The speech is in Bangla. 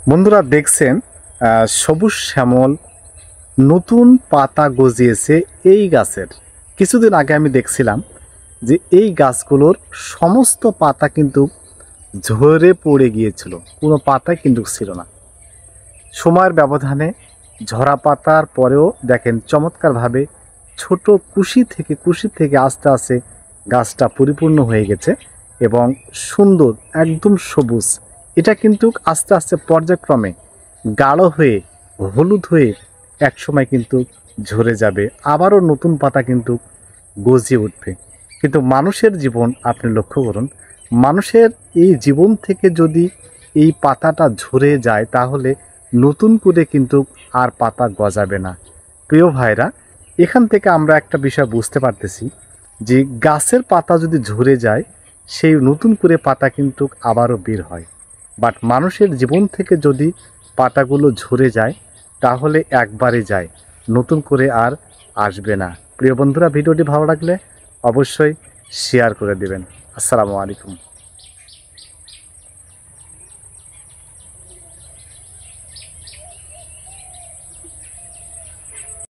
বন্ধুরা দেখছেন সবুজ শ্যামল নতুন পাতা গজিয়েছে এই গাছের। কিছুদিন আগে আমি দেখছিলাম যে এই গাছগুলোর সমস্ত পাতা কিন্তু ঝরে পড়ে গিয়েছিল, কোনো পাতা কিন্তু ছিল না। সময়ের ব্যবধানে ঝরা পাতার পরেও দেখেন চমৎকারভাবে ছোট কুশি থেকে আস্তে আস্তে গাছটা পরিপূর্ণ হয়ে গেছে এবং সুন্দর একদম সবুজ। এটা কিন্তু আস্তে আস্তে পর্যায়ক্রমে গাঢ় হয়ে হলুদ হয়ে একসময় কিন্তু ঝরে যাবে, আবারও নতুন পাতা কিন্তু গজিয়ে উঠবে। কিন্তু মানুষের জীবন আপনি লক্ষ্য করুন, মানুষের এই জীবন থেকে যদি এই পাতাটা ঝরে যায় তাহলে নতুন করে কিন্তু আর পাতা গজাবে না। প্রিয় ভাইরা, এখান থেকে আমরা একটা বিষয় বুঝতে পারতেছি যে গাছের পাতা যদি ঝরে যায় সেই নতুন করে পাতা কিন্তু আবারও বের হয়। বাট মানুষের জীবন থেকে যদি পাতাগুলো ঝরে যায় তাহলে একবারে যায়, নতুন করে আর আসবে না। প্রিয় বন্ধুরা, ভিডিওটি ভালো লাগলে অবশ্যই শেয়ার করে দেবেন। আসসালামু আলাইকুম।